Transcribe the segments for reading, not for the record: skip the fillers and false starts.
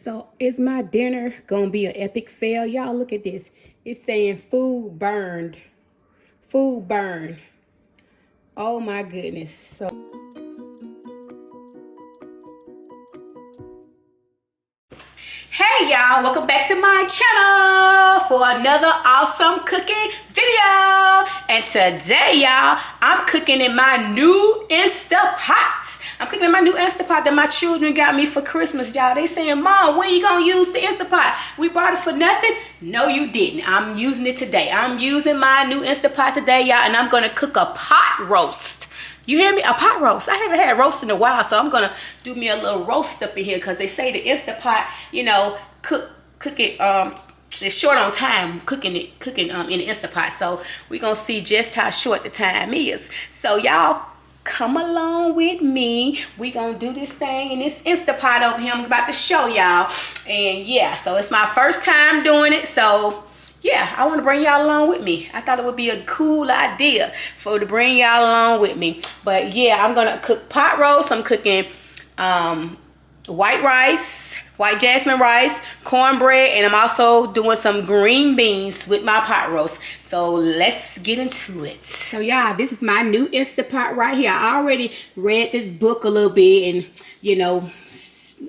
So is my dinner gonna be an epic fail? Y'all look at this. It's saying food burned. Food burned. Oh my goodness. So hey y'all, welcome back to my channel for another awesome cooking video. And today y'all, I'm cooking in my new Instapot. I'm cooking in my new Instapot that my children got me for Christmas, y'all. They saying, Mom, when you gonna use the Instapot? We bought it for nothing? No, you didn't. I'm using it today. I'm using my new Instapot today, y'all, and I'm gonna cook a pot roast. You hear me? A pot roast. I haven't had roast in a while, so I'm gonna do me a little roast up in here because they say the Instapot, you know, cook it. It's short on time cooking in the Instapot. So we're gonna see just how short the time is. So y'all come along with me. We gonna do this thing in this Instapot over here. I'm about to show y'all. And yeah, so it's my first time doing it. So yeah, I want to bring y'all along with me. I thought it would be a cool idea to bring y'all along with me. But yeah, I'm gonna cook pot roast. I'm cooking white rice, white jasmine rice, cornbread, and I'm also doing some green beans with my pot roast. So let's get into it. So yeah, this is my new Instapot right here. I already read the book a little bit and you know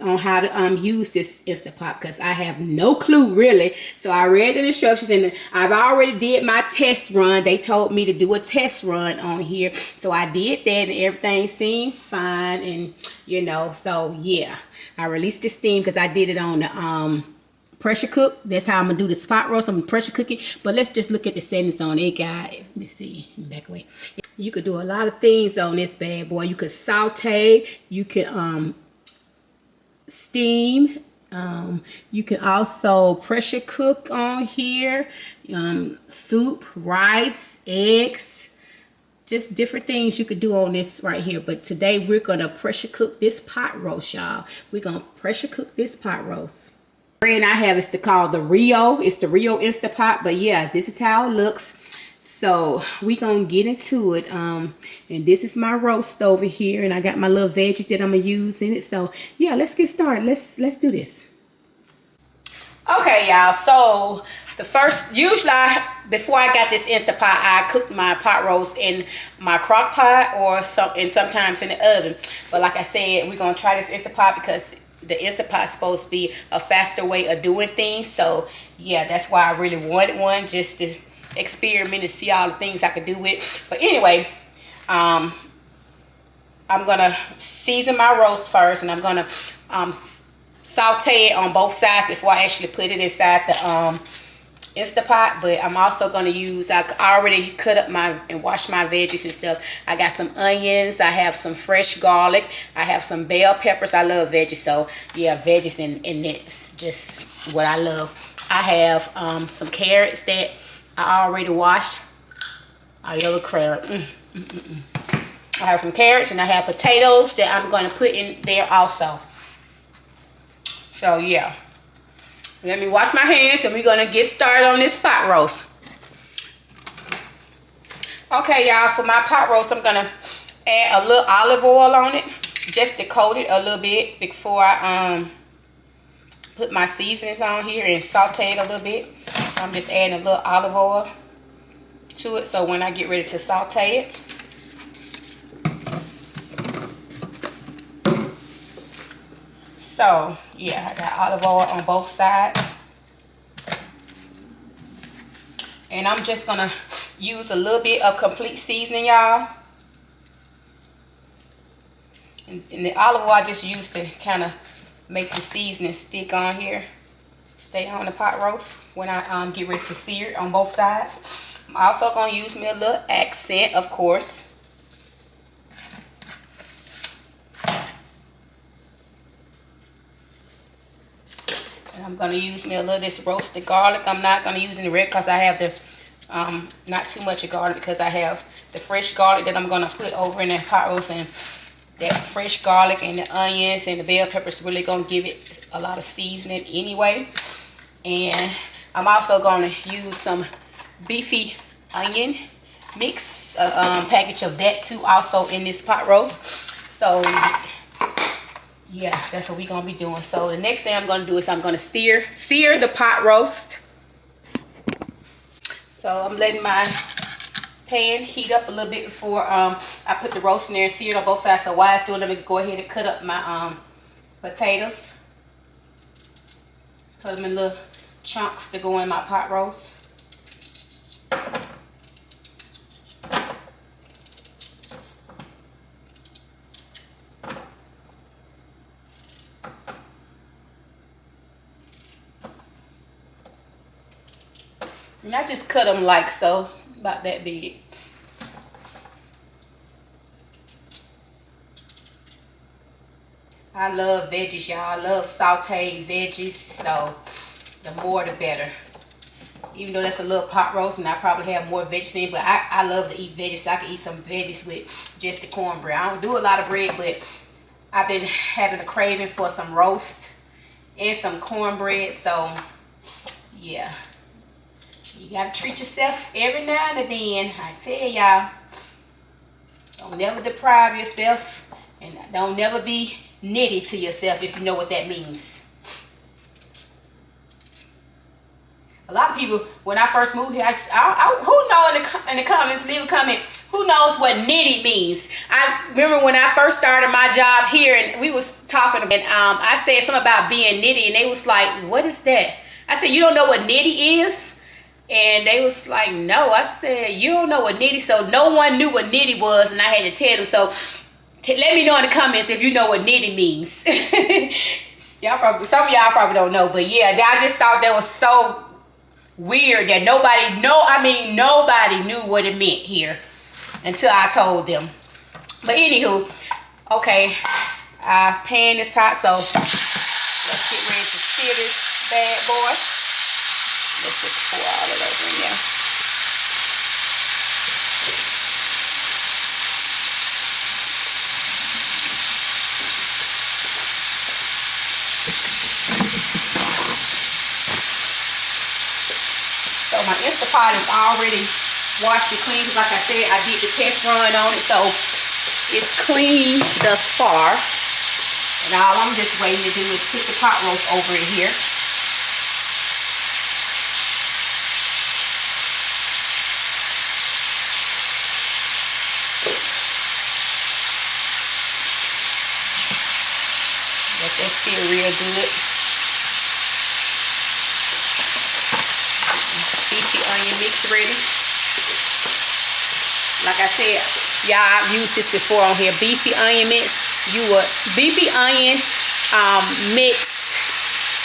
on how to use this Instapot because I have no clue really. So I read the instructions and I've already did my test run. They told me to do a test run on here. So I did that and everything seemed fine, and you know, so yeah. I released this steam because I did it on the pressure cook. That's how I'm gonna do the pot roast. I'm gonna pressure cook it. But let's just look at the settings on it, guys. Let me see. Back away. You could do a lot of things on this bad boy. You could saute. You can steam. You can also pressure cook on here. Soup, rice, eggs. Just different things you could do on this right here. But today we're going to pressure cook this pot roast, y'all. We're going to pressure cook this pot roast. The brand I have is called the Rio. It's the Rio Instapot. But yeah, this is how it looks. So we're going to get into it. And this is my roast over here. And I got my little veggies that I'm going to use in it. So yeah, let's get started. Let's do this. Okay, y'all. So the first, usually before I got this Instapot, I cooked my pot roast in my crock pot or sometimes in the oven. But like I said, we're going to try this Instapot because the Instapot is supposed to be a faster way of doing things. So yeah, that's why I really wanted one, just to experiment and see all the things I could do with it. But anyway, I'm going to season my roast first, and I'm going to saute it on both sides before I actually put it inside the Instapot. But I'm also going to use, I already cut up and washed my veggies and stuff. I got some onions, I have some fresh garlic, I have some bell peppers. I love veggies, so yeah, veggies and it's just what I love. I have some carrots that I already washed. A yellow carrot. I have some carrots, and I have potatoes that I'm going to put in there also. So yeah, let me wash my hands and we're gonna get started on this pot roast. Okay, y'all, for my pot roast, I'm gonna add a little olive oil on it just to coat it a little bit before I put my seasonings on here and saute it a little bit. So I'm just adding a little olive oil to it so when I get ready to saute it. So yeah, I got olive oil on both sides. And I'm just going to use a little bit of complete seasoning, y'all. And the olive oil I just used to kind of make the seasoning stick on here. Stay on the pot roast when I get ready to sear it on both sides. I'm also going to use me a little accent, of course. I'm going to use me a little of this roasted garlic. I'm not going to use any red because I have the, not too much of garlic because I have the fresh garlic that I'm going to put over in that pot roast. And that fresh garlic and the onions and the bell peppers really going to give it a lot of seasoning anyway. And I'm also going to use some beefy onion mix, package of that too also in this pot roast. So yeah, that's what we're gonna be doing. So the next thing I'm gonna do is I'm gonna sear the pot roast. So I'm letting my pan heat up a little bit before I put the roast in there and sear it on both sides. So while it's doing, let me go ahead and cut up my potatoes. Cut them in little chunks to go in my pot roast. And I just cut them like so, about that big. I love veggies, y'all. I love sauteed veggies, so the more the better. Even though that's a little pot roast and I probably have more veggies in, but I love to eat veggies, so I can eat some veggies with just the cornbread. I don't do a lot of bread, but I've been having a craving for some roast and some cornbread, so yeah. You gotta treat yourself every now and then. I tell y'all, don't never deprive yourself, and don't never be nitty to yourself, if you know what that means. A lot of people, when I first moved here, who know in the comments, leave a comment, who knows what nitty means? I remember when I first started my job here, and we was talking, and I said something about being nitty, and they was like, what is that? I said, you don't know what nitty is? And they was like, no. I said, you don't know what nitty? So no one knew what nitty was, and I had to tell them. So let me know in the comments if you know what nitty means. Y'all probably, some of y'all probably don't know, but yeah, I just thought that was so weird that nobody knew what it meant here until I told them. But anywho, okay, our pan is hot, so let's get ready to sear this bad boy. Let's just pour all of that in there. So my Instapot is already washed and clean, because like I said, I did the test run on it, so it's clean thus far. And all I'm just waiting to do is put the pot roast over it here. Let that sear real good. Beefy onion mix ready. Like I said, y'all, I've used this before on here. Beefy onion mix. Beefy onion mix.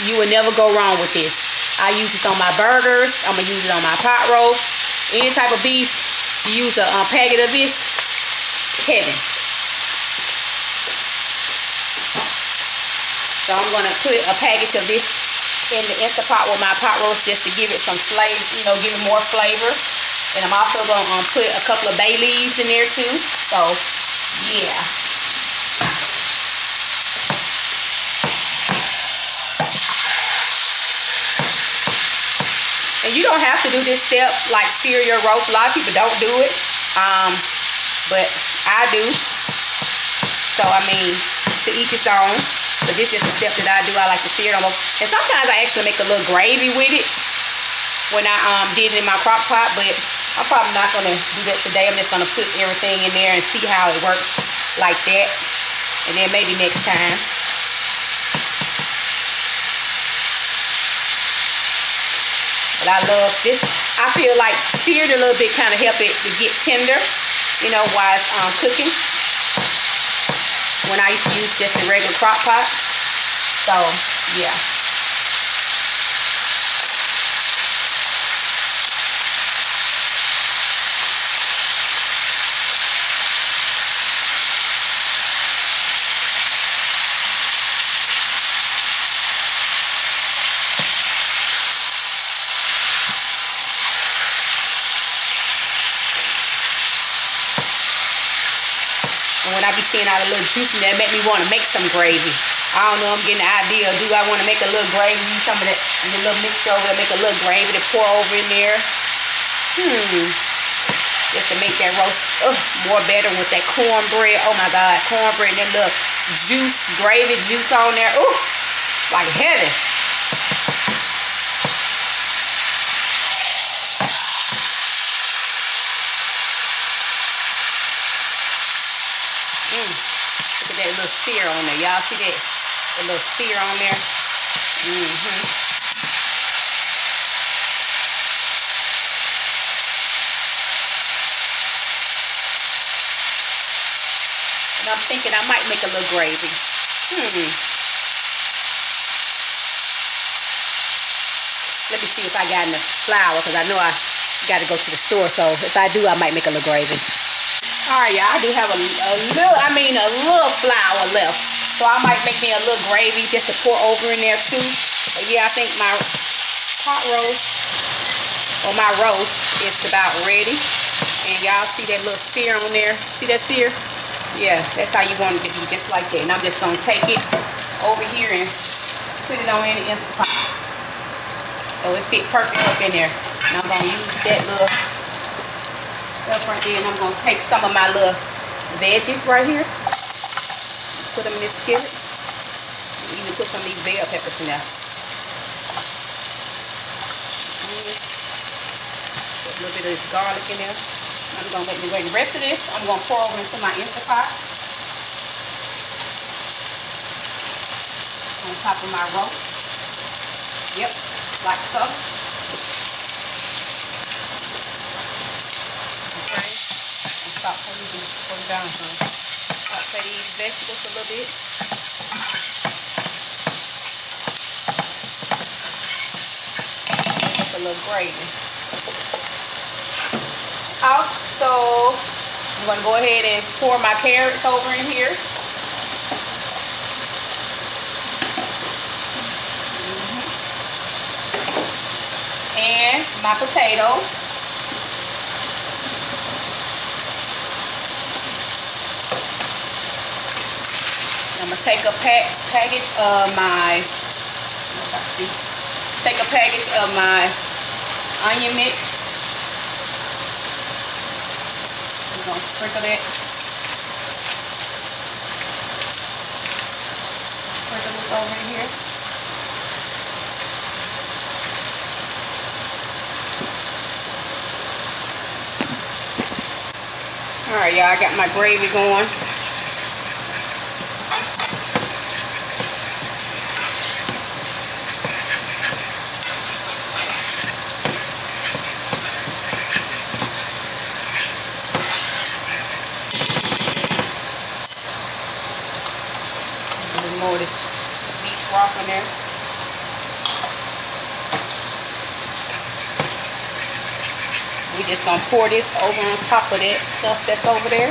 You will never go wrong with this. I use this on my burgers. I'm gonna use it on my pot roast. Any type of beef, you use a packet of this. Heaven. So I'm going to put a package of this in the Instapot with my pot roast just to give it some flavor, give it more flavor. And I'm also going to put a couple of bay leaves in there too. So, yeah. And you don't have to do this step like sear your roast. A lot of people don't do it. But I do. So, I mean, to each its own. But this is just a step that I do. I like to sear it almost. And sometimes I actually make a little gravy with it when I did it in my crock pot. But I'm probably not going to do that today. I'm just going to put everything in there and see how it works like that. And then maybe next time. But I love this. I feel like seared a little bit kind of help it to get tender, while it's cooking. When I used to use just a regular crock pot. So, yeah. When I be seeing all the little juice in there, it make me want to make some gravy. I don't know, I'm getting the idea. Do I want to make a little gravy? Use some of that, and a little mixture over there, make a little gravy to pour over in there. just to make that roast more better with that cornbread. Oh my God, cornbread and that little juice, gravy juice on there. Ooh, like heaven. Look at that little sear on there. Y'all see that? The little sear on there. And I'm thinking I might make a little gravy. Let me see if I got enough flour, because I know I got to go to the store. So if I do, I might make a little gravy. All right, y'all, I do have a little flour left. So I might make me a little gravy just to pour over in there too. But yeah, I think my pot roast, or my roast, is about ready. And y'all see that little sear on there? See that sear? Yeah, that's how you want it to be, just like that. And I'm just going to take it over here and put it on in the Instant Pot. So it fit perfect up in there. And I'm going to use that little stuff right there, and I'm going to take some of my little veggies right here, put them in this skillet, and even put some of these bell peppers in there. Put a little bit of this garlic in there. I'm going to let me wait. The rest of this, I'm going to pour over into my Instant Pot on top of my roast. Yep, like so. Down some. Saute these vegetables a little bit. Just a little gravy. Also, I'm going to go ahead and pour my carrots over in here. And my potatoes. I'm gonna take a package of my onion mix. I'm gonna sprinkle that. Sprinkle this over in here. All right, y'all. I got my gravy going. More of this beef broth in there. We just gonna pour this over on top of that stuff that's over there.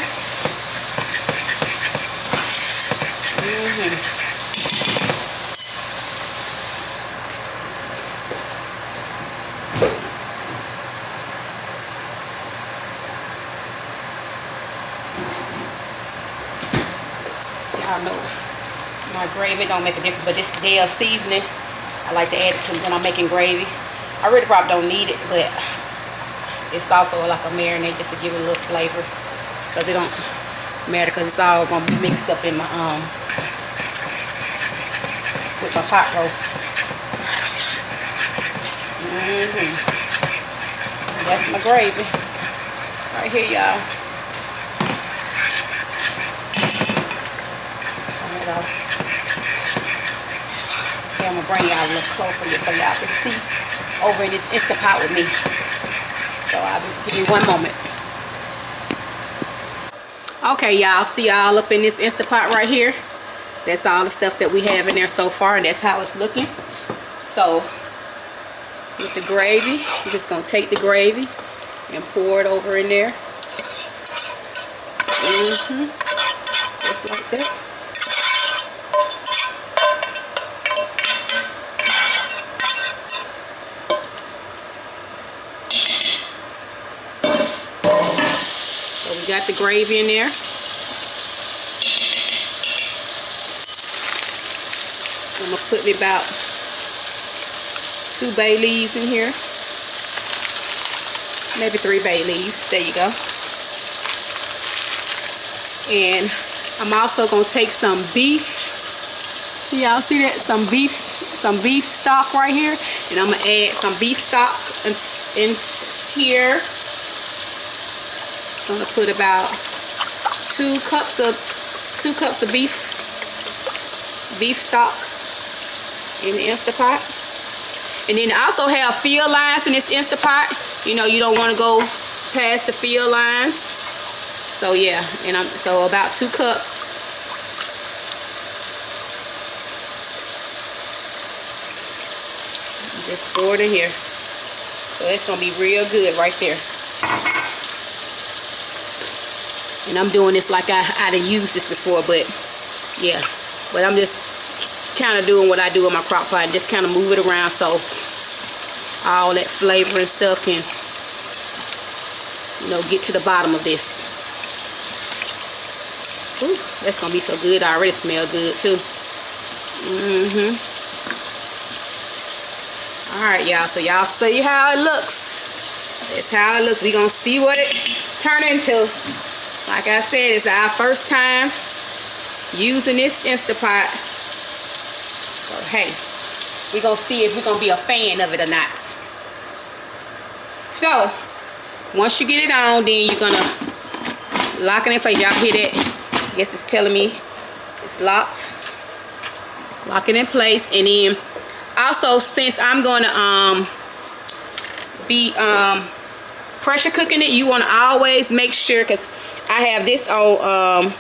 Y'all know my gravy don't make a difference, but this Dale seasoning, I like to add it to when I'm making gravy. I really probably don't need it, but it's also like a marinade just to give it a little flavor, because it don't matter, because it's all gonna be mixed up in my with my pot roast. That's my gravy right here, y'all. Okay, I'm gonna bring y'all a little closer so y'all can see over in this Instant Pot with me. So I'll give you one moment. Okay, y'all, see y'all up in this Instant Pot right here. That's all the stuff that we have in there so far, and that's how it's looking. So with the gravy, we're just gonna take the gravy and pour it over in there. Just like that. So we got the gravy in there. I'm gonna put me about 2 bay leaves in here. Maybe 3 bay leaves. There you go. And I'm also gonna take some beef. Y'all see that? Some beef stock right here. And I'm gonna add some beef stock in here. I'm gonna put about 2 cups of beef stock in the Instapot. And then I also have fill lines in this Instapot. You know, you don't want to go past the fill lines. So yeah, and so about 2 cups. Just pour it in here. So it's gonna be real good right there. And I'm doing this like I'd used this before, but yeah. But I'm just kind of doing what I do in my crock pot, and just kind of move it around so all that flavor and stuff can, you know, get to the bottom of this. Ooh, that's gonna be so good. I already smell good too. Alright, y'all, so y'all see how it looks. That's how it looks. We gonna see what it turn into. Like I said, it's our first time using this Instapot. So hey, we gonna see if we're gonna be a fan of it or not. So once you get it on, then you're gonna lock it in place. Y'all hear that? I guess it's telling me it's locked. Lock it in place. And then also, since I'm gonna be pressure cooking it, you want to always make sure, because I have this on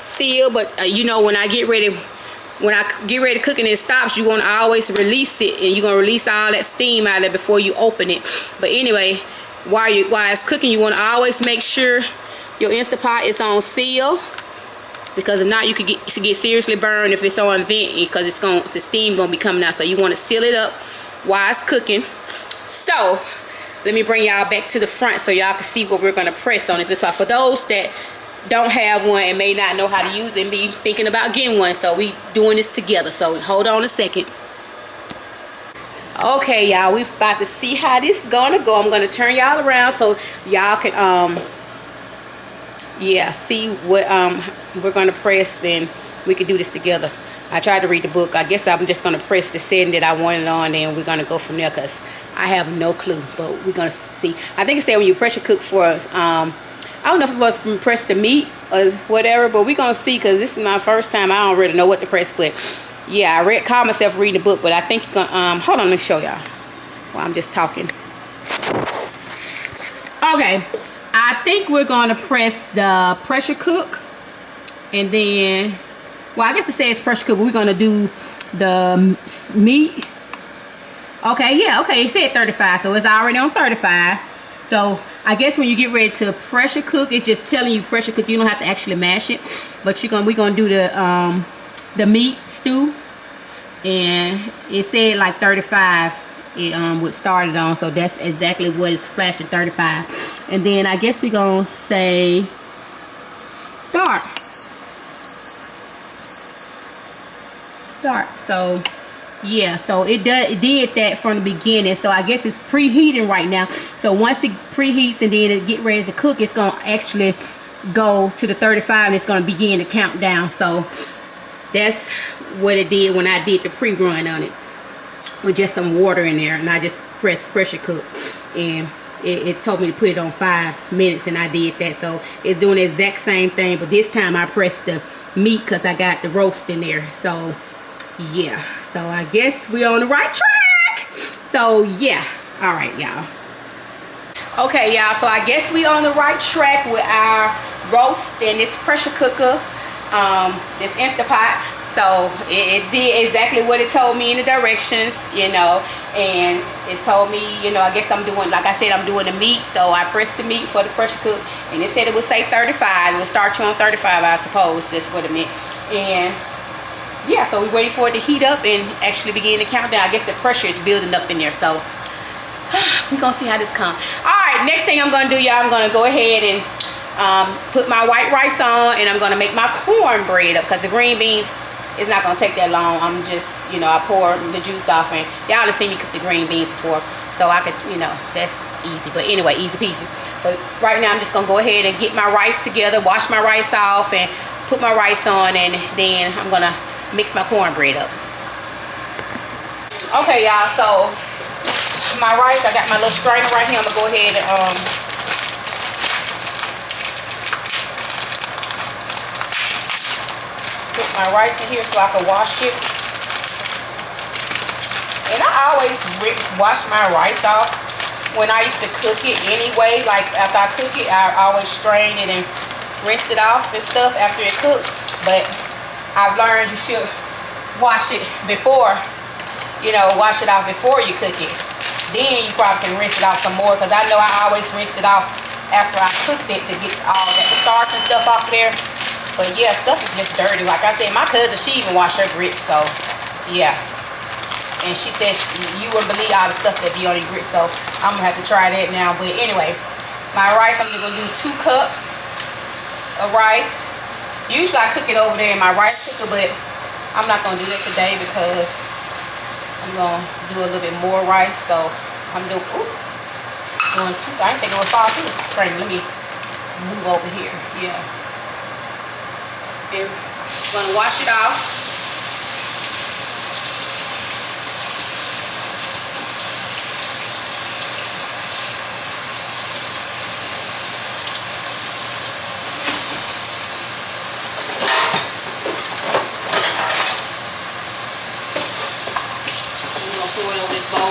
seal, but you know, when I get ready to cook and it stops, you want to always release it, and you're gonna release all that steam out of it before you open it. But anyway, while it's cooking, you want to always make sure your Instapot is on seal, because if not, you could get seriously burned if it's on vent, because the steam gonna be coming out. So you want to seal it up while it's cooking. So let me bring y'all back to the front so y'all can see what we're gonna press on this. So for those that don't have one and may not know how to use it and be thinking about getting one, so we doing this together. So hold on a second. Okay, y'all, we're about to see how this is gonna go. I'm gonna turn y'all around so y'all can yeah, see what we're gonna press, and we can do this together. I tried to read the book. I guess I'm just gonna press the setting that I wanted on, and we're gonna go from there, because I have no clue, but we're gonna see. I think it said when you pressure cook for I don't know if it was press the meat or whatever, but we're gonna see, because this is my first time. I don't really know what to press, but yeah, I caught myself reading the book. But I think you're gonna hold on, let me show y'all while I'm just talking. Okay, I think we're gonna press the pressure cook, and then, well, I guess it says pressure cook, but we're gonna do the meat. Okay, yeah, okay, it said 35, so it's already on 35. So I guess when you get ready to pressure cook, it's just telling you pressure cook. You don't have to actually mash it, but we're gonna do the meat stew, and it said like 35. It would start it on, so that's exactly what is flashing, 35. And then I guess we're gonna say start. So yeah, so it did that from the beginning. So I guess it's preheating right now. So once it preheats and then it get ready to cook, it's gonna actually go to the 35, and it's gonna begin to count down. So that's what it did when I did the pre-run on it, with just some water in there, and I just pressed pressure cook, and it told me to put it on 5 minutes, and I did that. So it's doing the exact same thing, but this time I pressed the meat because I got the roast in there. So yeah, so I guess we're on the right track. So yeah, all right, y'all. Okay, y'all, so I guess we on the right track with our roast and this pressure cooker, this Instapot. So it did exactly what it told me in the directions, you know, and it told me, you know, I guess I'm doing, like I said, I'm doing the meat. So I pressed the meat for the pressure cook, and it said it would say 35. It would start you on 35, I suppose. That's what it meant. And yeah, so we waited for it to heat up and actually begin to count down. I guess the pressure is building up in there. So we're going to see how this comes. All right, next thing I'm going to do, y'all, I'm going to go ahead and put my white rice on, and I'm going to make my cornbread up, because the green beans it's not gonna take that long. I'm just, you know, I pour the juice off, and y'all have seen me cook the green beans before, so I could, you know, that's easy. But anyway, easy peasy. But right now I'm just gonna go ahead and get my rice together, wash my rice off, and put my rice on, and then I'm gonna mix my cornbread up. Okay, y'all, so my rice, I got my little strainer right here. I'm gonna go ahead and put my rice in here so I can wash it. And I always wash my rice off when I used to cook it anyway. Like after I cook it, I always strain it and rinse it off and stuff after it cooks. But I've learned you should wash it before, you know, wash it off before you cook it. Then you probably can rinse it off some more, because I know I always rinsed it off after I cooked it to get all that starch and stuff off there. But yeah, stuff is just dirty. Like I said, my cousin, she even washed her grits, so yeah. And she said you wouldn't believe all the stuff that be on your grits, so I'm gonna have to try that now. But anyway, my rice, I'm just gonna do 2 cups of rice. Usually I cook it over there in my rice cooker, but I'm not gonna do that today because I'm gonna do a little bit more rice. So I'm doing 2. I think it will fall through this frame. Let me move over here. Yeah. And I'm gonna wash it off.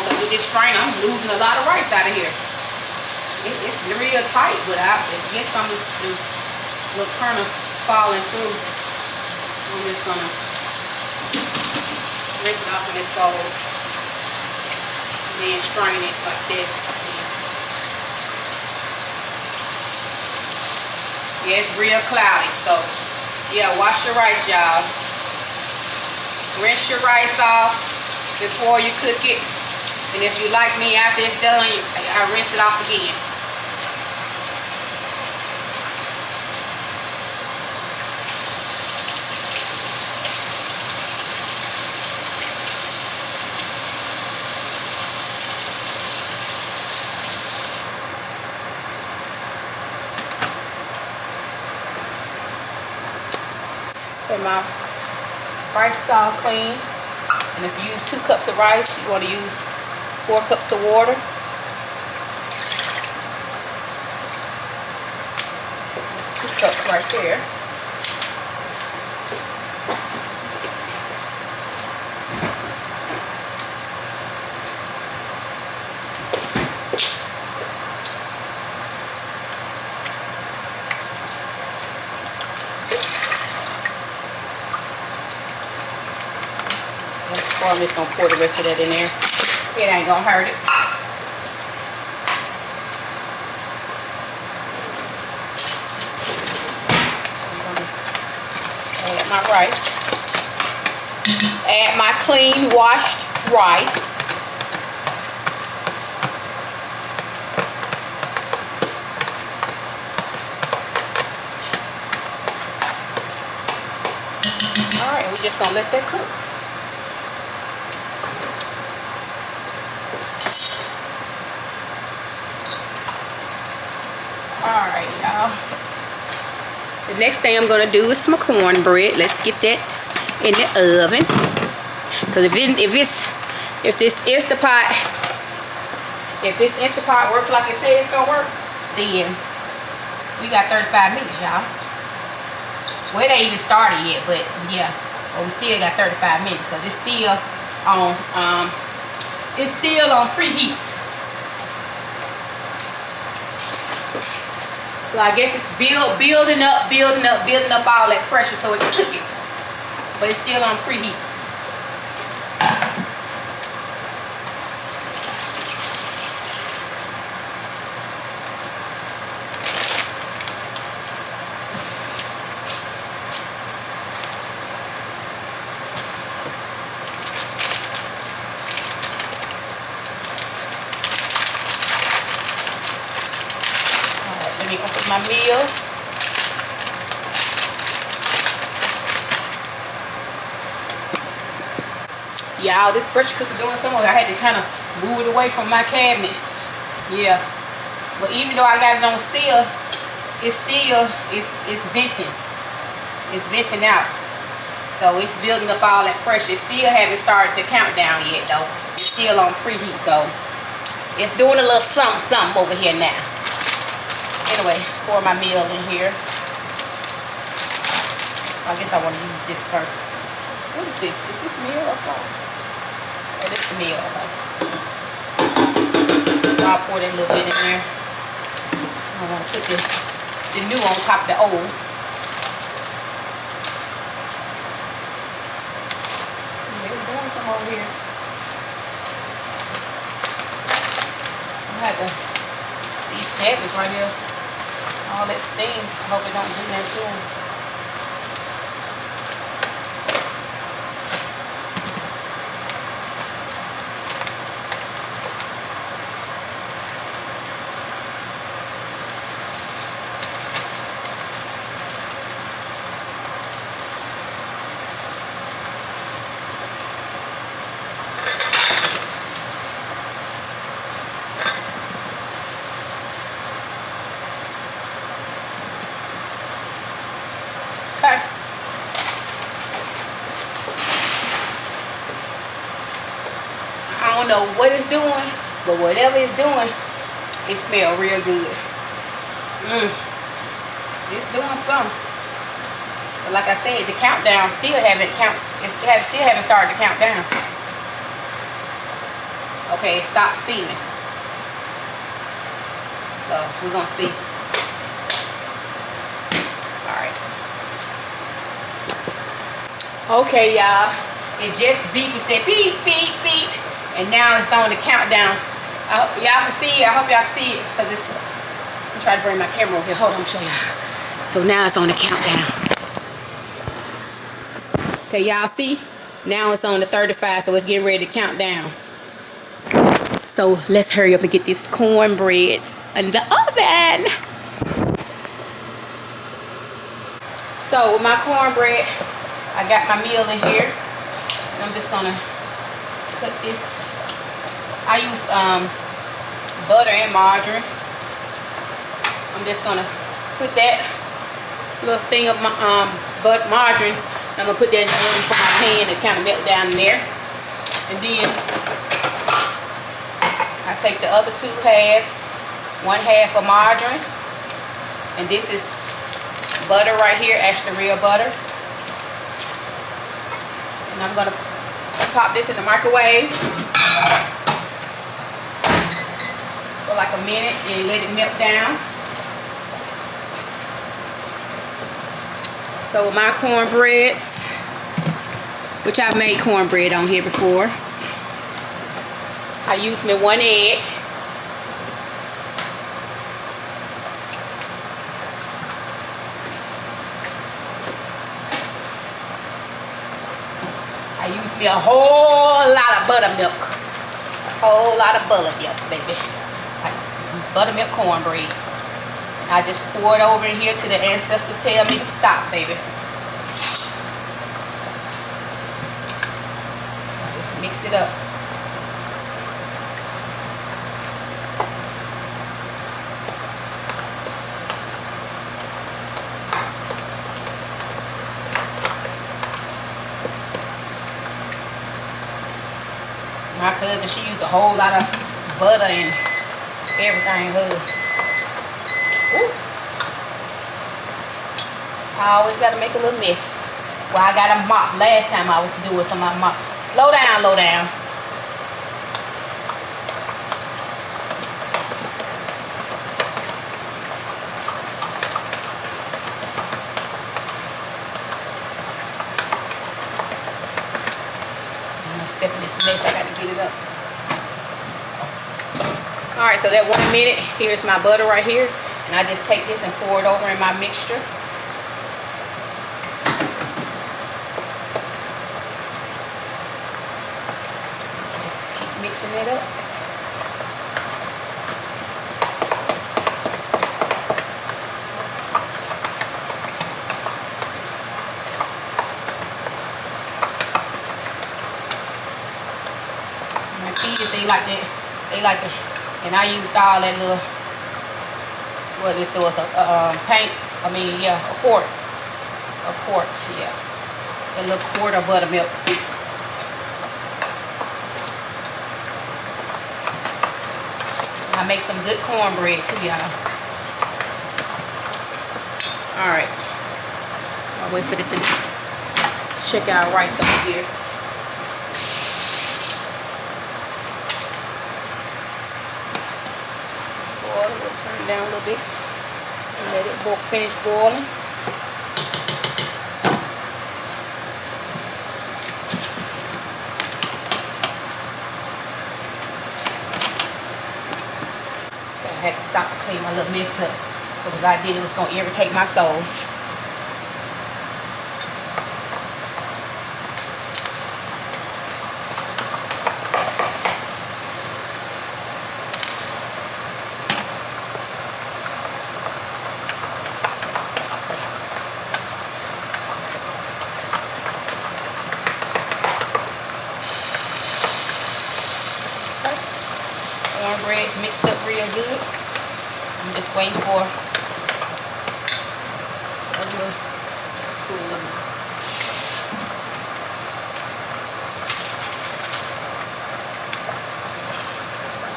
With this strainer, I'm losing a lot of rice out of here. It's real tight, but I guess I'm just kind of falling through. I'm just gonna rinse it off in this bowl and then strain it like this. Yeah, it's real cloudy, so yeah, wash your rice, y'all. Rinse your rice off before you cook it. And if you like me, after it's done, I rinse it off again. Okay, my rice is all clean. And if you use 2 cups of rice, you want to use 4 cups of water. That's 2 cups right there. I'm just gonna pour the rest of that in there. It ain't gonna hurt it. I'm gonna add my rice. Add my clean washed rice. Alright, we're just gonna let that cook. Alright, y'all. The next thing I'm gonna do is my cornbread. Let's get that in the oven. Cause if this Instapot works like it says it's gonna work, then we got 35 minutes, y'all. Well, it ain't even started yet, but yeah. But we still got 35 minutes because it's still on preheat. So I guess it's building up all that pressure so it's cooking. But it's still on preheat. Let me open my meal. y'all. This pressure cooker doing something. I had to kind of move it away from my cabinet. Yeah. But even though I got it on seal, it's venting. It's venting out. So it's building up all that pressure. It still haven't started the countdown yet though. It's still on preheat, so it's doing a little something over here now. Anyway, pour my meal in here. I guess I want to use this first. What is this? Is this meal or something? Oh, this is the meal. Okay. So I'll pour that little bit in there. I want to put the new on top of the old. Yeah, it's doing some over here. I have these cabinets right here. All that steam. I hope it don't do that too. Okay. I don't know what it's doing, but whatever it's doing, it smells real good. It's doing something. But like I said, the countdown still haven't started the countdown. Okay, it stopped steaming. So we're gonna see. Okay, y'all, it just beeped. It said beep, beep, beep, and now it's on the countdown. Y'all can see it. I hope y'all can see it, because it's, let me try to bring my camera over here. Hold on, I'm show y'all. So now it's on the countdown. Okay, y'all see? Now it's on the 35, so it's getting ready to count down. So let's hurry up and get this cornbread in the oven. So with my cornbread, I got my meal in here, and I'm just gonna put this. I use butter and margarine. I'm just gonna put that little thing of my margarine. I'm gonna put that in the oven for my pan to kind of melt down in there, and then I take the other 2 halves, 1 half of margarine, and this is butter right here, actually real butter. And I'm going to pop this in the microwave for like a minute and let it melt down. So my cornbreads, which I've made cornbread on here before, I use me 1 egg. I use me a whole lot of buttermilk. A whole lot of buttermilk, baby. Like buttermilk cornbread. And I just pour it over in here till the ancestor tell me to stop, baby. I just mix it up. My cousin, she used a whole lot of butter and everything. Ooh. I always got to make a little mess. Well, I got a mop. Last time I was doing some of my mop. Slow down, low down. Step in this mess, I gotta get it up. Alright, so that 1 minute, here's my butter right here. And I just take this and pour it over in my mixture. Just keep mixing it up. kids, they like that. They like it. And I used all that little, what this was, paint. I mean, yeah, a quart. A quart, yeah. A little quart of buttermilk. I make some good cornbread too, y'all. Alright. I'll wait for the thing. Let's check our rice over here. Just boil it. We'll turn it down a little bit. And let it finish boiling. I had to stop to clean my little mess up, because if I did, it was going to irritate my soul. Cornbread mixed up real good. I'm just waiting for a little cool of it.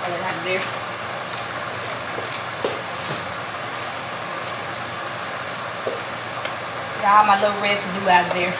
Pull it out of there. Get all my little residue out of there.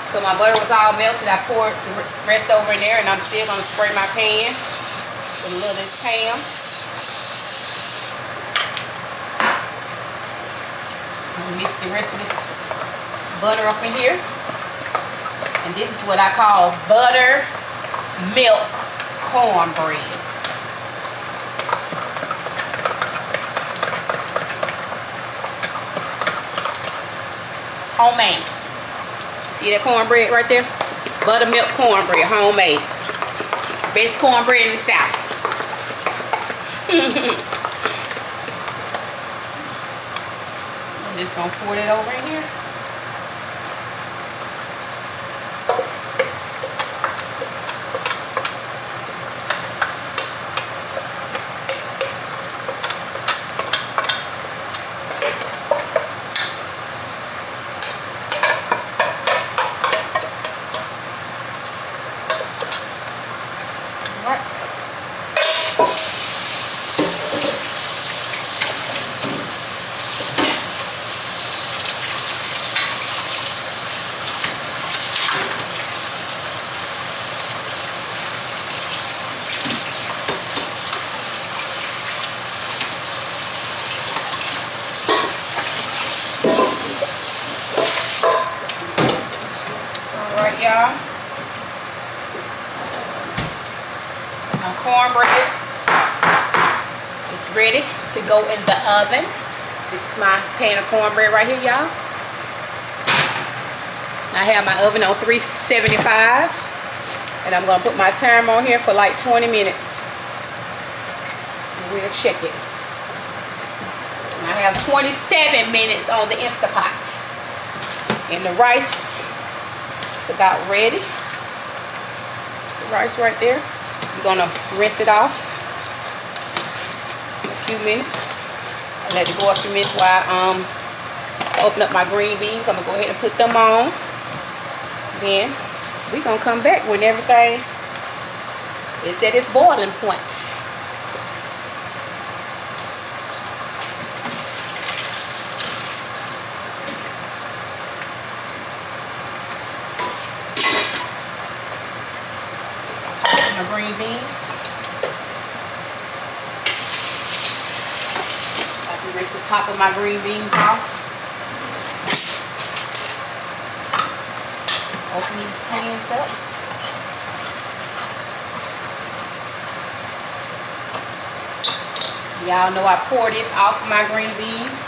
So my butter was all melted. I poured the rest over in there, and I'm still going to spray my pan with a little of this Pam. I'm going to mix the rest of this butter up in here. And this is what I call buttermilk cornbread. Homemade. See that cornbread right there? Buttermilk cornbread, homemade. Best cornbread in the South. I'm just gonna pour it over in here. Y'all, so my cornbread is ready to go in the oven. This is my pan of cornbread right here, y'all. I have my oven on 375, and I'm gonna put my timer on here for like 20 minutes. And we'll check it. And I have 27 minutes on the Instapot, and the rice about ready. It's the rice right there. I'm gonna rinse it off in a few minutes. I'll let it go a few minutes while I open up my green beans. I'm gonna go ahead and put them on. Then we're gonna come back when everything is at its boiling point. My green beans. I can rinse the top of my green beans off. Open these pans up. Y'all know I pour this off of my green beans.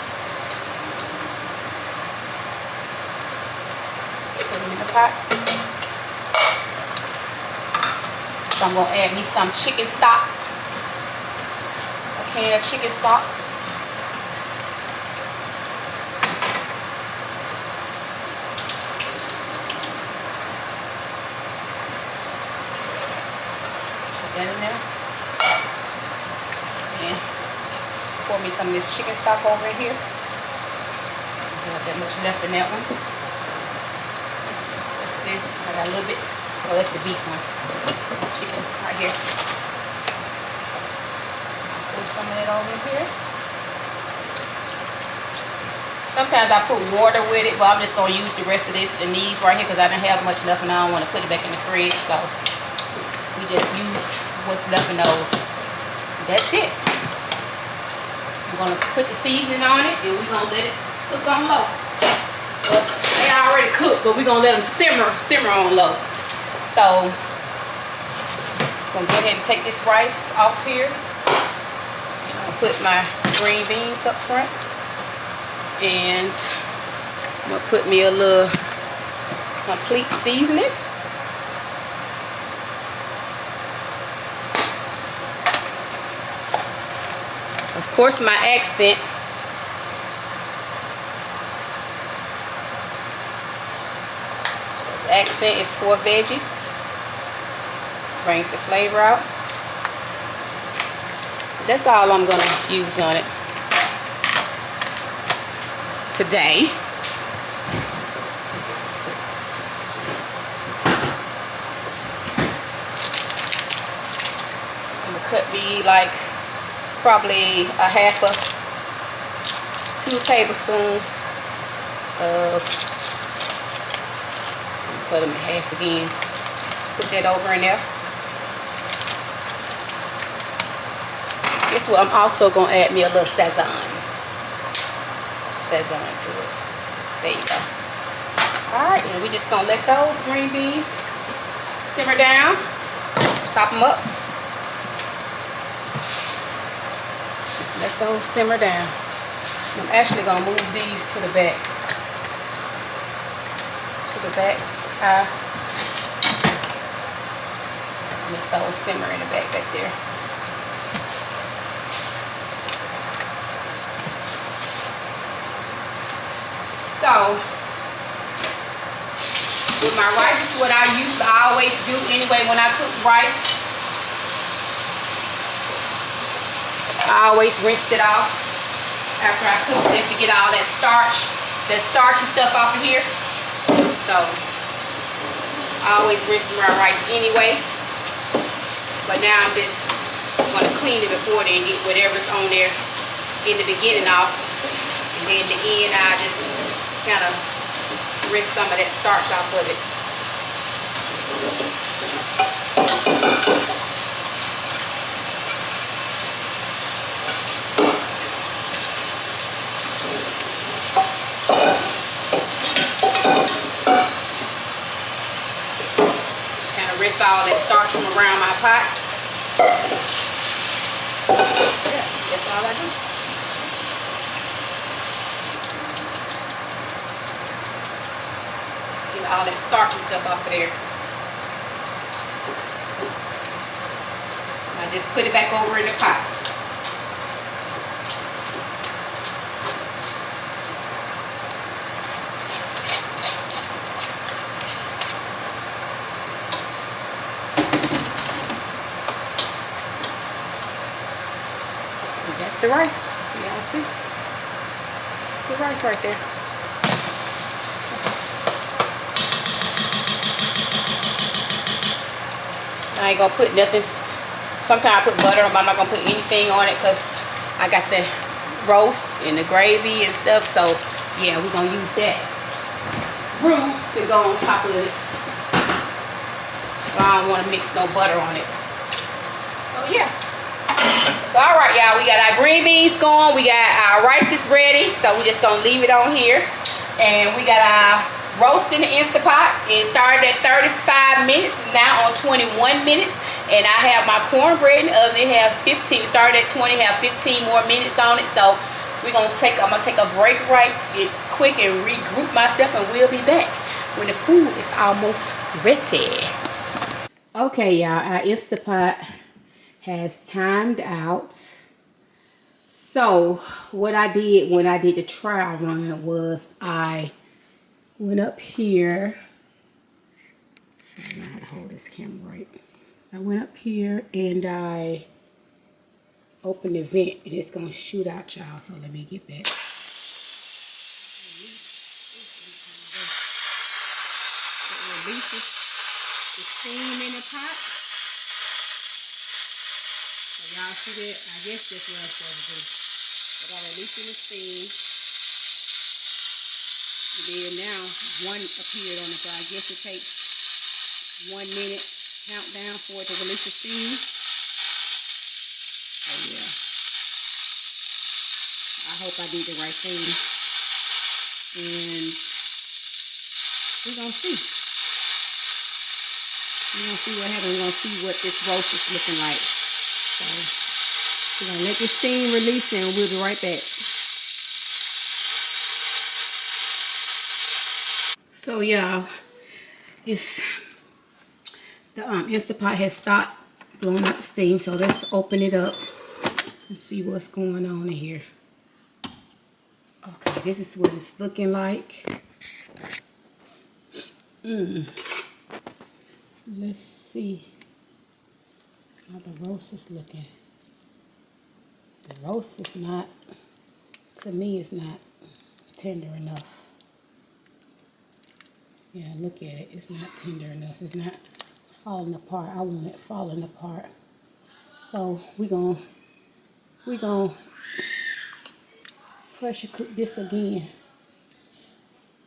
Put them in the pot. So I'm gonna add me some chicken stock. A can of chicken stock. Put that in there. And just pour me some of this chicken stock over in here. Don't have that much left in that one. What's this? I got a little bit. Oh, that's the beef one. Chicken right here. Pour some of that over in here. Sometimes I put water with it, but I'm just going to use the rest of this and these right here because I don't have much left and I don't want to put it back in the fridge. So we just use what's left in those. That's it. I'm going to put the seasoning on it and we're going to let it cook on low. Well, they already cooked, but we're going to let them simmer on low. So I'm going to go ahead and take this rice off here. And I'll put my green beans up front. And I'm going to put me a little complete seasoning. Of course, my accent. This accent is 4 veggies. Brings the flavor out. That's all I'm going to use on it today. I'm going to cut me like probably a half of 2 tablespoons of, cut them in half again. Put that over in there. Guess what? I'm also going to add me a little Sazon to it. There you go. Alright, and we just going to let those green beans simmer down. Top them up. Just let those simmer down. I'm actually going to move these to the back. Let those simmer in the back there. So, with my rice, this is what I used to always do anyway when I cook rice. I always rinsed it off after I cook it just to get all that starchy stuff off of here. So, I always rinse my rice anyway. But now I'm just going to clean it before then, get whatever's on there in the beginning off. And then in the end, I just kind of rinse some of that starch off of it. Kind of rinse all that starch from around my pot. Yeah, that's all I do. All that starchy stuff off of there. I just put it back over in the pot. And that's the rice. Y'all see? That's the rice right there. I ain't gonna put nothing. Sometimes I put butter on, but I'm not gonna put anything on it because I got the roast and the gravy and stuff. So yeah, we're gonna use that roux to go on top of it. So I don't want to mix no butter on it. So yeah. So alright y'all, we got our green beans going. We got our rice is ready. So we're just gonna leave it on here. And we got our roast in the Instapot. It started at 35 minutes, it's now on 21 minutes. And I have my cornbread in the oven. It have 15, started at 20, have 15 more minutes on it. So I'm gonna take a break right quick and regroup myself, and we'll be back when the food is almost ready. Okay, y'all, our Instapot has timed out. So what I did when I did the trial run was I went up here. I don't know how to hold this camera right. I went up here and I opened the vent and it's gonna shoot out, y'all. So let me get back. It releases the steam in the pot. So y'all see that? I guess that's what I'm supposed to do. But I'm releasing the steam. And then now one appeared on it. So I guess it takes 1 minute countdown for it to release the steam. Oh yeah. I hope I did the right thing. And we're gonna see. We're gonna see what happens. We're gonna see what this roast is looking like. So we're gonna let this steam release and we'll be right back. So y'all, it's the Instapot has stopped blowing up steam. So let's open it up and see what's going on in here. Okay, this is what it's looking like. Let's see how the roast is looking. The roast is not, to me, it's not tender enough. Yeah, look at it. It's not tender enough. It's not falling apart. I want it falling apart. So we're gonna pressure cook this again.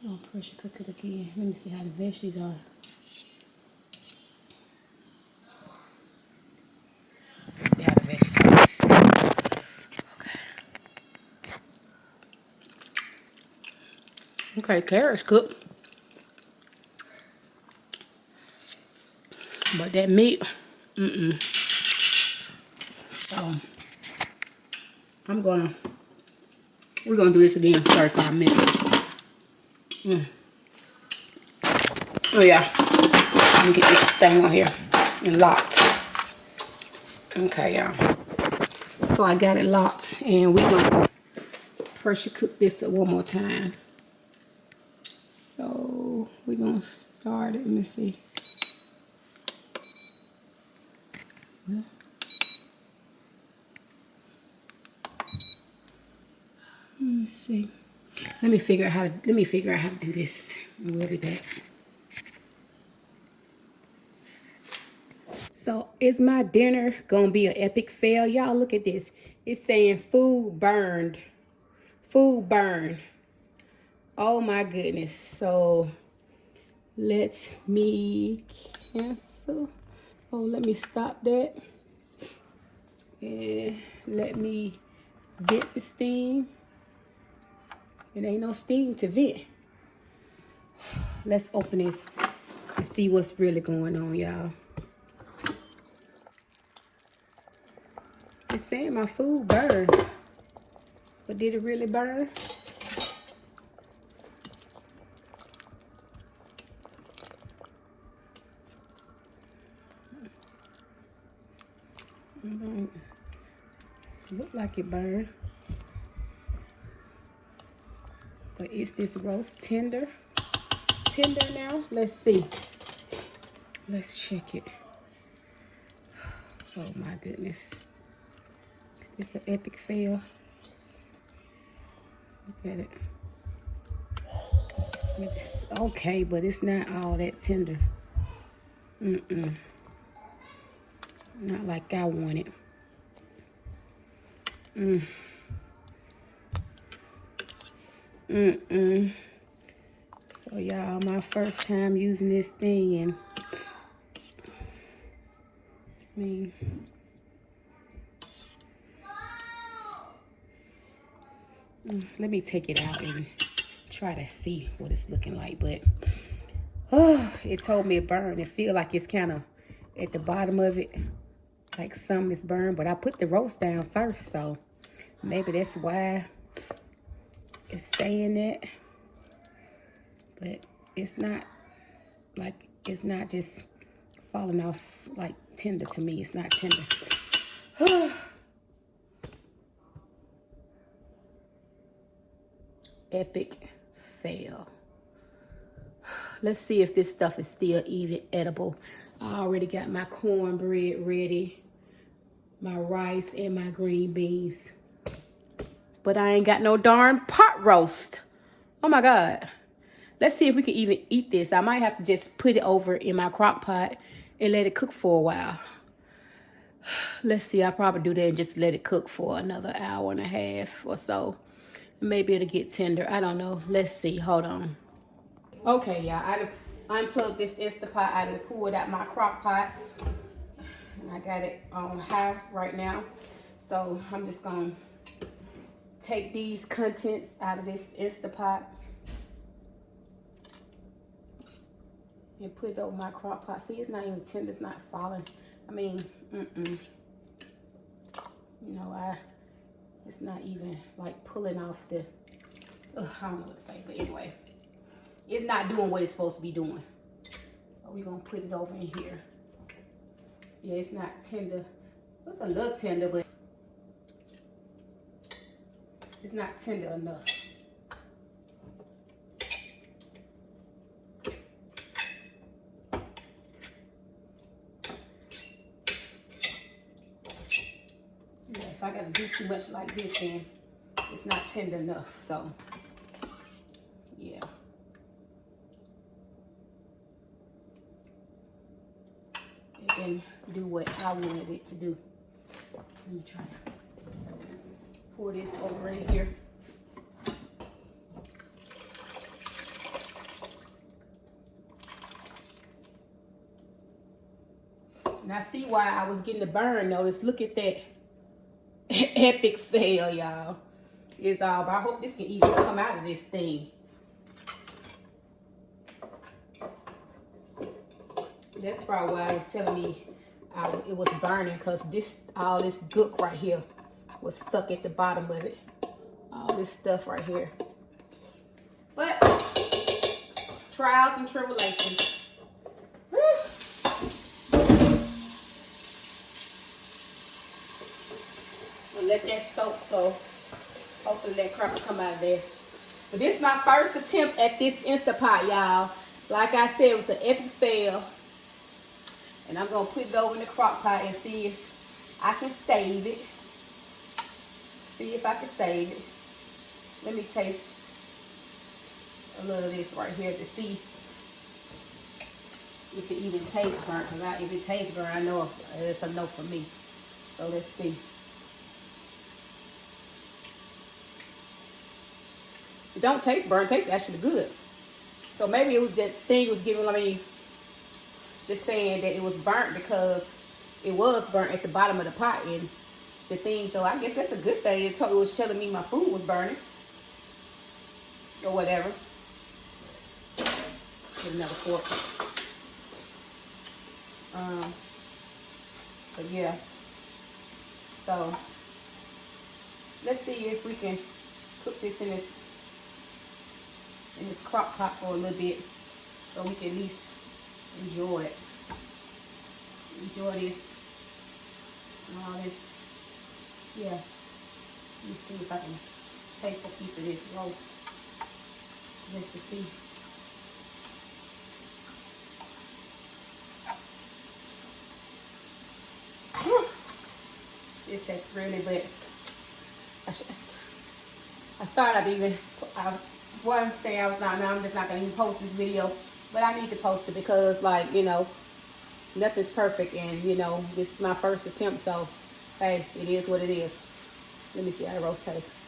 I'll pressure cook it again. Let me see how the veggies are. See how the veggies are. Okay, carrots cooked. But that meat, So we're gonna do this again for 35 minutes. Oh yeah, let me get this thing on here and locked. Okay, y'all. So I got it locked, and we're gonna pressure cook this one more time. So we're gonna start it. Let me see. Let me see. Let me figure out how to do this. And we'll be back. So is my dinner gonna be an epic fail? Y'all look at this. It's saying food burned. Food burned. Oh my goodness. So let me cancel. Oh, let me stop that. And let me vent the steam. It ain't no steam to vent. Let's open this and see what's really going on, y'all. It's saying my food burned. But did it really burn? It don't look like it burned. But is this roast tender? Tender now? Let's see. Let's check it. Oh my goodness. Is this an epic fail? Look at it. It's okay, but it's not all that tender. Not like I want it. So y'all, my first time using this thing, and I mean, let me take it out and try to see what it's looking like. But oh, it told me it burned. It feel like it's kind of at the bottom of it, like some is burned. But I put the roast down first, so maybe that's why it's saying that. But it's not Like, it's not just falling off like tender to me. It's not tender. Epic fail. Let's see if this stuff is still even edible. I already got my cornbread ready, my rice, and my green beans. But I ain't got no darn pot roast. Oh my God. Let's see if we can even eat this. I might have to just put it over in my crock pot and let it cook for a while. Let's see, I'll probably do that and just let it cook for another hour and a half or so. Maybe it'll get tender. I don't know. Let's see. Hold on. Okay, y'all. I unplugged this Instapot. I pulled it out my crock pot. And I got it on high right now. So I'm just going to take these contents out of this Instapot and put it over my crock pot. See, it's not even tender. It's not falling. I mean, you know, it's not even like pulling off the, I don't know what to say, but anyway, it's not doing what it's supposed to be doing. So we're gonna put it over in here. Yeah, it's not tender. It's a little tender, but it's not tender enough. If I gotta do too much like this, then it's not tender enough. So, yeah. It didn't do what I wanted it to do. Let me try to pour this over in here. Now, see why I was getting the burn. Notice, look at that. Epic fail, y'all. It's all, but I hope this can even come out of this thing. That's probably why I was telling me it was burning, because all this gook right here was stuck at the bottom of it. All this stuff right here. But trials and tribulations. Let that soak, so hopefully that crap will come out of there. But this is my first attempt at this Instapot, y'all. Like I said, it was an epic fail. And I'm going to put it over in the crock pot and see if I can save it. See if I can save it. Let me taste a little of this right here to see if it even tastes burnt. Because if it tastes burnt, I know it's a no for me. So let's see. It don't taste burnt, it tastes actually good. So maybe it was that thing was giving me, just saying that it was burnt because it was burnt at the bottom of the pot and the thing. So I guess that's a good thing. It was telling me my food was burning or whatever. Get another fork. But yeah. So let's see if we can cook this in this crock pot for a little bit so we can at least enjoy it. Enjoy this and all this. Yeah. Let me see if I can taste a piece of this roast just to see. This tastes really good. I started even, one thing I was not, now I'm just not going to even post this video, but I need to post it because, like, you know, nothing's perfect, and, you know, this is my first attempt, so, hey, it is what it is. Let me see how the roast tastes.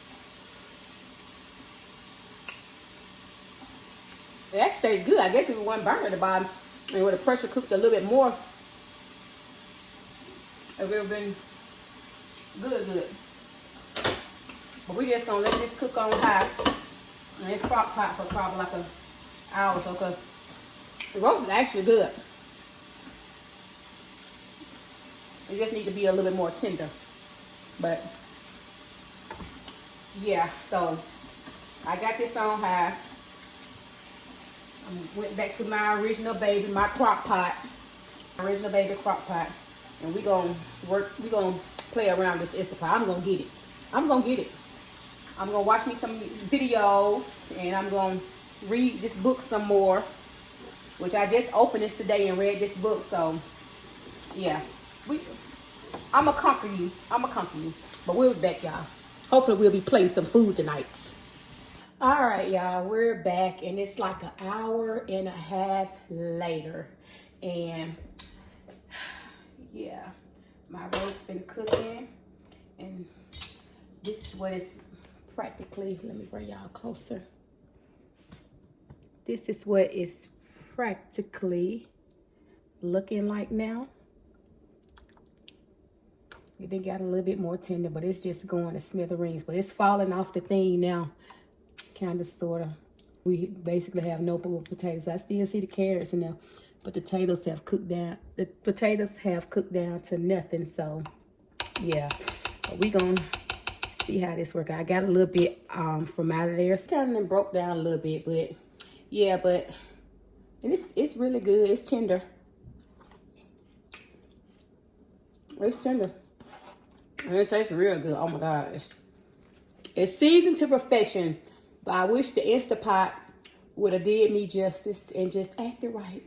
It actually tastes good. I guess if it wasn't burnt at the bottom, and with the pressure cooked a little bit more, it would have been good. But we just going to let this cook on high. And it's crock pot for probably like an hour or so, because the roast is actually good. It just needs to be a little bit more tender. But yeah, so I got this on high. I went back to my original baby, my crock pot. Original baby crock pot. And we gonna play around this Instapot. I'm gonna get it. I'm gonna get it. I'm gonna watch me some videos and I'm gonna read this book some more. Which I just opened this today and read this book, so yeah. I'ma conquer you. I'ma conquer you. But we'll be back, y'all. Hopefully we'll be playing some food tonight. All right, y'all, we're back, and it's like an hour and a half later. And yeah, my roast been cooking, and this is what it's practically, let me bring y'all closer. This is what it's practically looking like now. It did got a little bit more tender, but it's just going to smithereens. But it's falling off the thing now, kind of, sort of. We basically have no potatoes. I still see the carrots in there, but the potatoes have cooked down. The potatoes have cooked down to nothing. So, yeah, but we gonna see how this works. I got a little bit from out of there. It's kind of broke down a little bit, but yeah, and it's really good. It's tender. It's tender. And it tastes real good. Oh my God. It's seasoned to perfection. But I wish the Instapot would have did me justice and just acted right.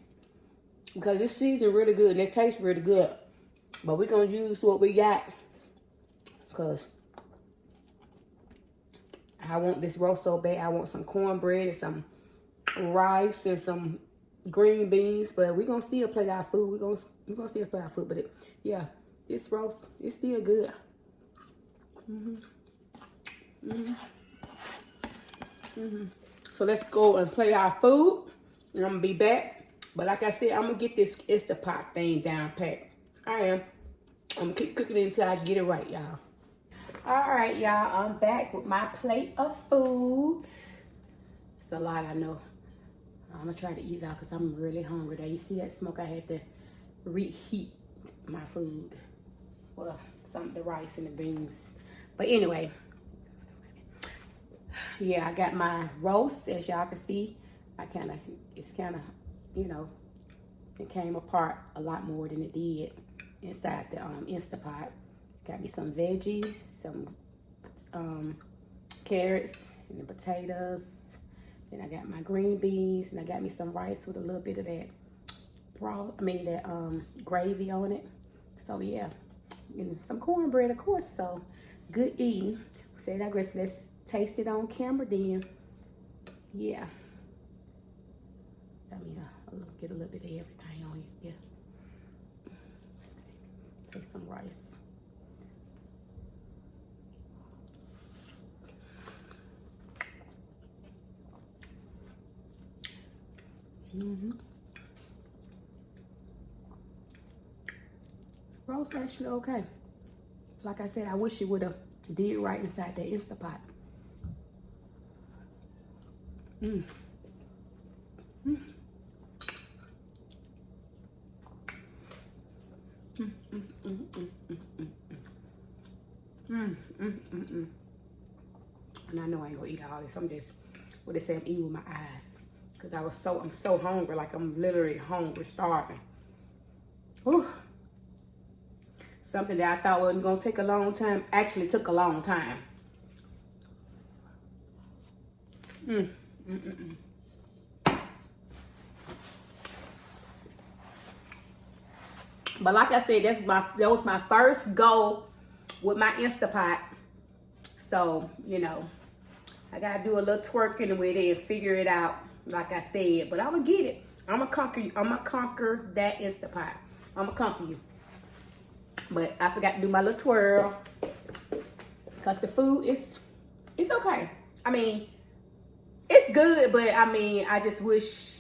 Because it's seasoned really good and it tastes really good. But we're going to use what we got. Because I want this roast so bad. I want some cornbread and some rice and some green beans. But we're going to still play our food. We're going to still play our food. But yeah, this roast, it's still good. So let's go and play our food. And I'm gonna be back. But like I said, I'm gonna get this Instapot thing down pat. I am. I'm gonna keep cooking it until I get it right, y'all. All right, y'all. I'm back with my plate of food. It's a lot, I know. I'm gonna try to eat out because I'm really hungry. Now you see that smoke? I had to reheat my food. Well, the rice and the beans. But anyway, yeah, I got my roast, as y'all can see. It's kind of, you know, it came apart a lot more than it did inside the Instapot. Got me some veggies, some carrots and the potatoes. Then I got my green beans, and I got me some rice with a little bit of that gravy on it. So yeah, and some cornbread, of course. So good eating. Say that, Grace. Let's taste it on camera then. Yeah. Let me get a little bit of everything on you. Yeah. Take some rice. Roast actually okay. Like I said, I wish it would have did right inside that Instapot. And I know I ain't gonna eat all this. I'm just, what they say, I'm eating with my eyes. Cause I'm so hungry, like I'm literally hungry, starving. Whew. Something that I thought wasn't gonna take a long time, actually took a long time. But like I said, that was my first go with my Instapot. So, you know, I gotta do a little twerking with it and figure it out, like I said. But I'm gonna get it. I'm gonna conquer you. I'm gonna conquer that Instapot. I'm gonna conquer you. But I forgot to do my little twirl. Because the food it's okay. I mean, it's good, but I mean, I just wish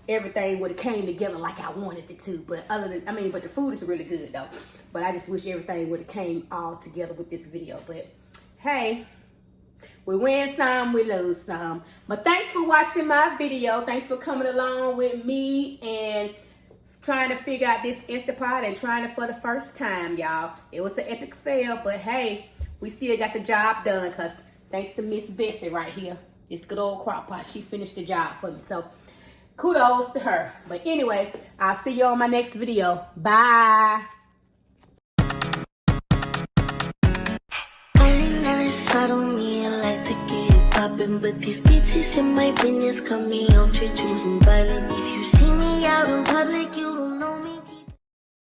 everything would have came together like I wanted it to. But but the food is really good though. But I just wish everything would have came all together with this video. But hey, we win some, we lose some. But thanks for watching my video. Thanks for coming along with me and trying to figure out this Instapot and trying it for the first time, y'all. It was an epic fail, but hey, we still got the job done because thanks to Miss Bessie right here, this good old crock pot, she finished the job for me. So kudos to her. But anyway, I'll see you on my next video. Bye. On me, I like to get it poppin', but these bitches in my business call me ultra choosing violence. If you see me out in public, you don't